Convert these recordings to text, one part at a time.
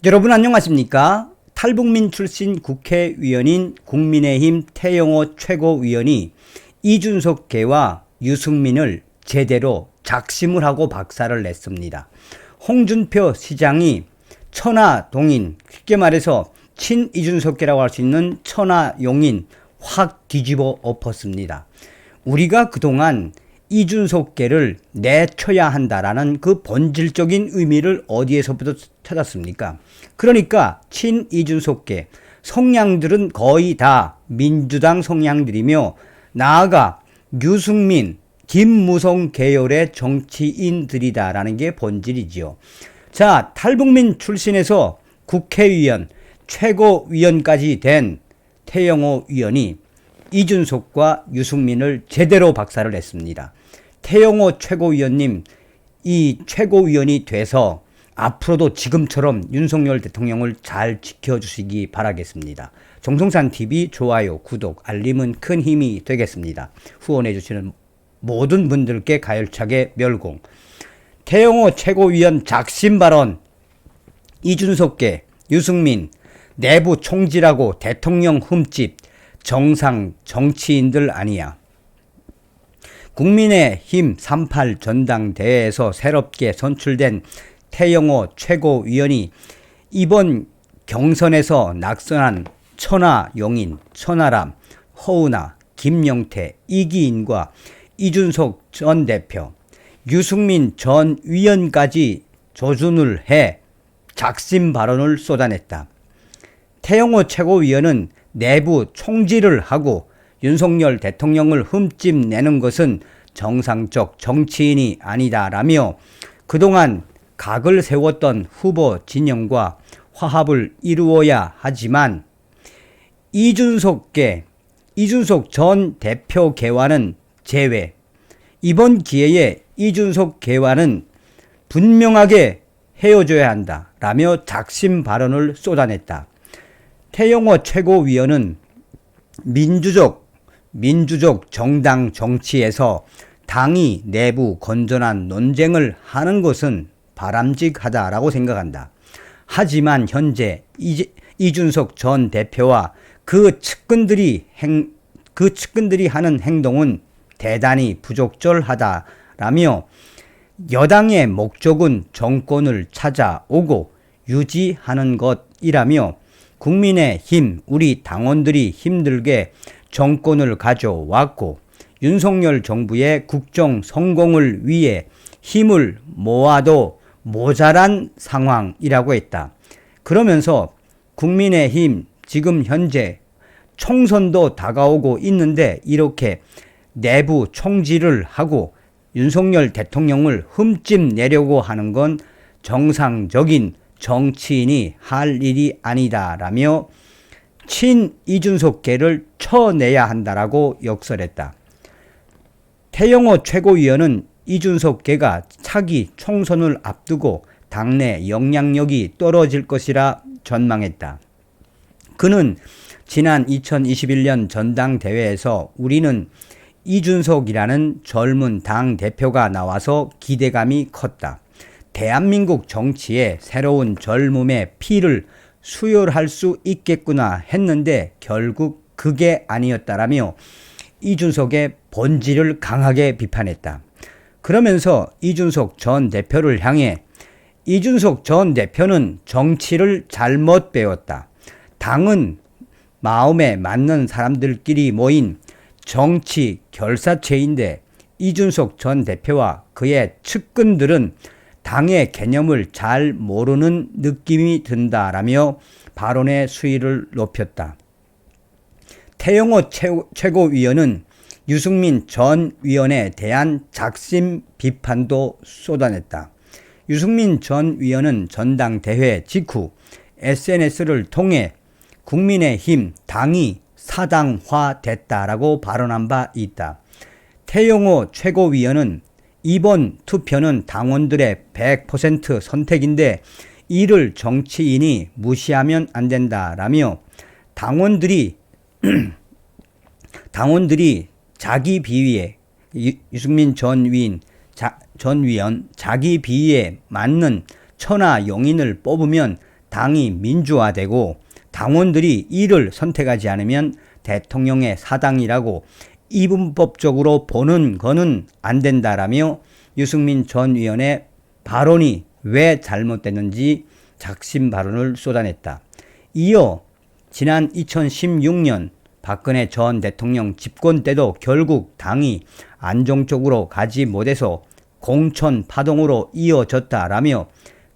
여러분 안녕하십니까? 탈북민 출신 국회의원인 국민의힘 태영호 최고위원이 이준석 계와 유승민을 제대로 작심을 하고 박살을 냈습니다. 홍준표 시장이 천하동인, 쉽게 말해서 친이준석계라고 할 수 있는 천하용인 확 뒤집어 엎었습니다. 우리가 그동안 이준석계를 내쳐야 한다라는 그 본질적인 의미를 어디에서부터 찾았습니까? 그러니까 친이준석계 성향들은 거의 다 민주당 성향들이며 나아가 유승민, 김무성 계열의 정치인들이다라는 게 본질이지요. 자, 탈북민 출신에서 국회의원, 최고위원까지 된 태영호 의원이 이준석과 유승민을 제대로 박살을 냈습니다. 태영호 최고위원님, 이 최고위원이 돼서 앞으로도 지금처럼 윤석열 대통령을 잘 지켜주시기 바라겠습니다. 정성산TV 좋아요, 구독, 알림은 큰 힘이 되겠습니다. 후원해주시는 모든 분들께 가열차게 멸공. 태영호 최고위원 작심 발언, 이준석계, 유승민, 내부 총질하고 대통령 흠집, 정상 정치인들 아니야. 국민의힘 38 전당대회에서 새롭게 선출된 태영호 최고위원이 이번 경선에서 낙선한 천하용인, 천하람, 허은하, 김영태, 이기인과 이준석 전 대표, 유승민 전 위원까지 조준을 해 작심 발언을 쏟아냈다. 태영호 최고위원은 내부 총질을 하고 윤석열 대통령을 흠집내는 것은 정상적 정치인이 아니다라며 그동안 각을 세웠던 후보 진영과 화합을 이루어야 하지만 이준석 전 대표 계와는 제외. 이번 기회에 이준석 계와는 분명하게 헤어져야 한다라며 작심 발언을 쏟아냈다. 태영호 최고위원은 민주적 정당 정치에서 당이 내부 건전한 논쟁을 하는 것은 바람직하다라고 생각한다. 하지만 현재 이준석 전 대표와 그 측근들이 하는 행동은 대단히 부적절하다라며 여당의 목적은 정권을 찾아오고 유지하는 것이라며 국민의힘 우리 당원들이 힘들게 정권을 가져왔고 윤석열 정부의 국정 성공을 위해 힘을 모아도 모자란 상황이라고 했다. 그러면서 국민의힘 지금 현재 총선도 다가오고 있는데 이렇게 내부 총질을 하고 윤석열 대통령을 흠집내려고 하는 건 정상적인 정치인이 할 일이 아니다라며 친이준석계를 쳐내야 한다라고 역설했다. 태영호 최고위원은 이준석계가 차기 총선을 앞두고 당내 영향력이 떨어질 것이라 전망했다. 그는 지난 2021년 전당대회에서 우리는 이준석이라는 젊은 당 대표가 나와서 기대감이 컸다. 대한민국 정치에 새로운 젊음의 피를 수혈할 수 있겠구나 했는데 결국 그게 아니었다라며 이준석의 본질을 강하게 비판했다. 그러면서 이준석 전 대표를 향해 이준석 전 대표는 정치를 잘못 배웠다. 당은 마음에 맞는 사람들끼리 모인 정치 결사체인데 이준석 전 대표와 그의 측근들은 당의 개념을 잘 모르는 느낌이 든다라며 발언의 수위를 높였다. 태영호 최고위원은 유승민 전 위원에 대한 작심 비판도 쏟아냈다. 유승민 전 위원은 전당대회 직후 SNS를 통해 국민의힘 당이 사당화됐다라고 발언한 바 있다. 태영호 최고위원은 이번 투표는 당원들의 100% 선택인데 이를 정치인이 무시하면 안 된다라며 당원들이 자기 비위에 유승민 전 위원 자기 비위에 맞는 천하용인을 뽑으면 당이 민주화되고 당원들이 이를 선택하지 않으면 대통령의 사당이라고 이분법적으로 보는 거는 안 된다라며 유승민 전 의원의 발언이 왜 잘못됐는지 작심 발언을 쏟아냈다. 이어 지난 2016년 박근혜 전 대통령 집권 때도 결국 당이 안정적으로 가지 못해서 공천 파동으로 이어졌다라며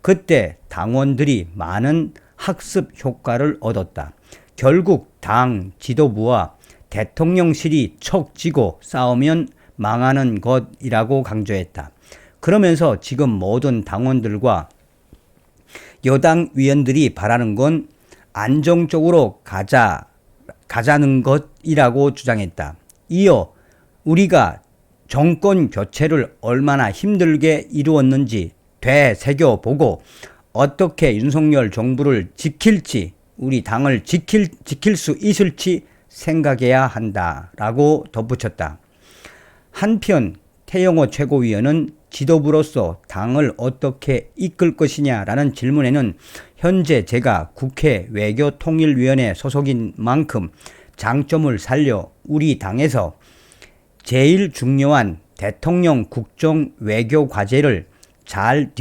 그때 당원들이 많은 학습 효과를 얻었다. 결국 당 지도부와 대통령실이 척지고 싸우면 망하는 것이라고 강조했다. 그러면서 지금 모든 당원들과 여당 위원들이 바라는 건 안정적으로 가자는 것이라고 주장했다. 이어 우리가 정권 교체를 얼마나 힘들게 이루었는지 되새겨보고 어떻게 윤석열 정부를 지킬지 우리 당을 지킬 수 있을지 생각해야 한다라고 덧붙였다. 한편 태영호 최고위원은 지도부로서 당을 어떻게 이끌 것이냐라는 질문에는 현재 제가 국회 외교통일위원회 소속인 만큼 장점을 살려 우리 당에서 제일 중요한 대통령 국정 외교 과제를 잘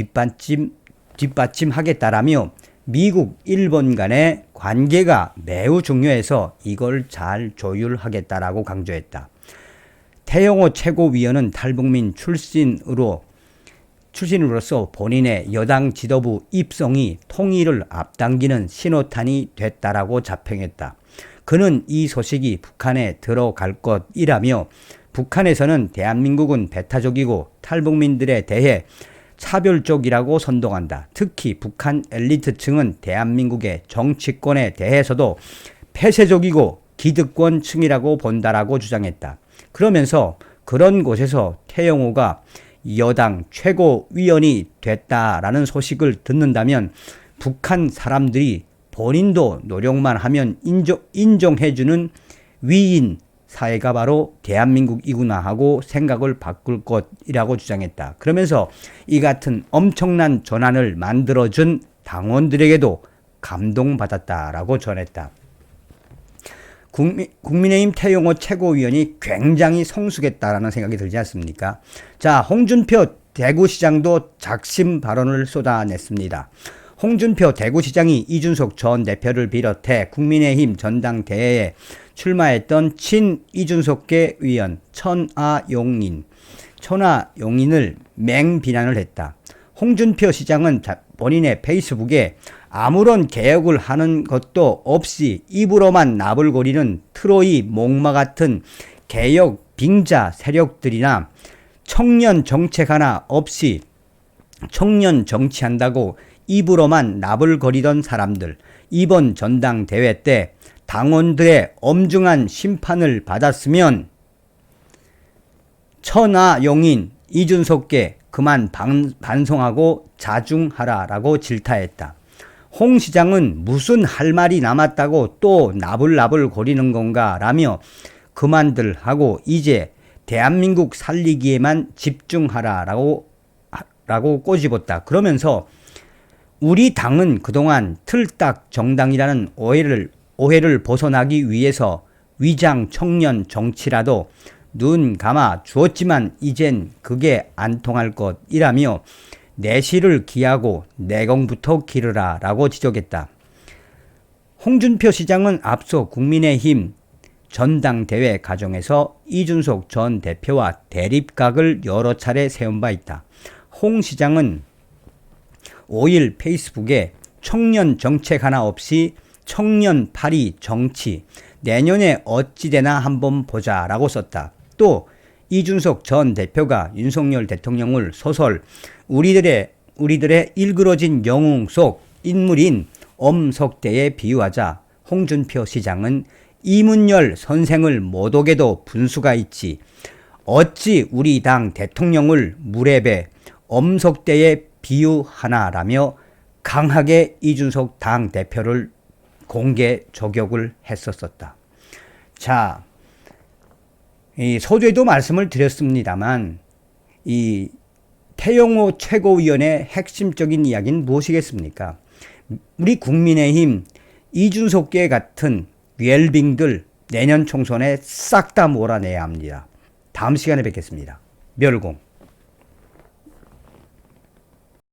뒷받침하겠다라며 미국, 일본 간의 관계가 매우 중요해서 이걸 잘 조율하겠다라고 강조했다. 태영호 최고위원은 탈북민 출신으로서 본인의 여당 지도부 입성이 통일을 앞당기는 신호탄이 됐다라고 자평했다. 그는 이 소식이 북한에 들어갈 것이라며 북한에서는 대한민국은 배타적이고 탈북민들에 대해 차별적이라고 선동한다. 특히 북한 엘리트층은 대한민국의 정치권에 대해서도 폐쇄적이고 기득권층이라고 본다라고 주장했다. 그러면서 그런 곳에서 태영호가 여당 최고위원이 됐다라는 소식을 듣는다면 북한 사람들이 본인도 노력만 하면 인정해주는 위인 사회가 바로 대한민국이구나 하고 생각을 바꿀 것이라고 주장했다. 그러면서 이 같은 엄청난 전환을 만들어준 당원들에게도 감동받았다라고 전했다. 국민의힘 태영호 최고위원이 굉장히 성숙했다라는 생각이 들지 않습니까? 자, 홍준표 대구시장도 작심 발언을 쏟아냈습니다. 홍준표 대구시장이 이준석 전 대표를 비롯해 국민의힘 전당대회에 출마했던 친 이준석계 의원 천하용인을 맹비난을 했다. 홍준표 시장은 본인의 페이스북에 아무런 개혁을 하는 것도 없이 입으로만 나불거리는 트로이 목마 같은 개혁 빙자 세력들이나 청년 정책 하나 없이 청년 정치한다고 입으로만 나불거리던 사람들, 이번 전당대회 때 당원들의 엄중한 심판을 받았으면 천하용인 이준석계 그만 반성하고 자중하라라고 질타했다. 홍 시장은 무슨 할 말이 남았다고 또 나불나불 거리는 건가 라며 그만들 하고 이제 대한민국 살리기에만 집중하라라고 꼬집었다. 그러면서 우리 당은 그동안 틀딱 정당이라는 오해를 벗어나기 위해서 위장 청년 정치라도 눈 감아 주었지만 이젠 그게 안 통할 것이라며 내실을 기하고 내공부터 기르라 라고 지적했다. 홍준표 시장은 앞서 국민의힘 전당대회 과정에서 이준석 전 대표와 대립각을 여러 차례 세운 바 있다. 홍 시장은 5일 페이스북에 청년 정책 하나 없이 청년 파리 정치 내년에 어찌 되나 한번 보자 라고 썼다. 또 이준석 전 대표가 윤석열 대통령을 소설 우리들의 일그러진 영웅 속 인물인 엄석대에 비유하자 홍준표 시장은 이문열 선생을 못 오게도 분수가 있지 어찌 우리 당 대통령을 무례배 엄석대에 비유하나라며 강하게 이준석 당 대표를 공개 저격을 했었다. 자, 이 소재도 말씀을 드렸습니다만 이 태영호 최고위원의 핵심적인 이야기는 무엇이겠습니까? 우리 국민의힘 이준석계 같은 웰빙들 내년 총선에 싹 다 몰아내야 합니다. 다음 시간에 뵙겠습니다. 멸공.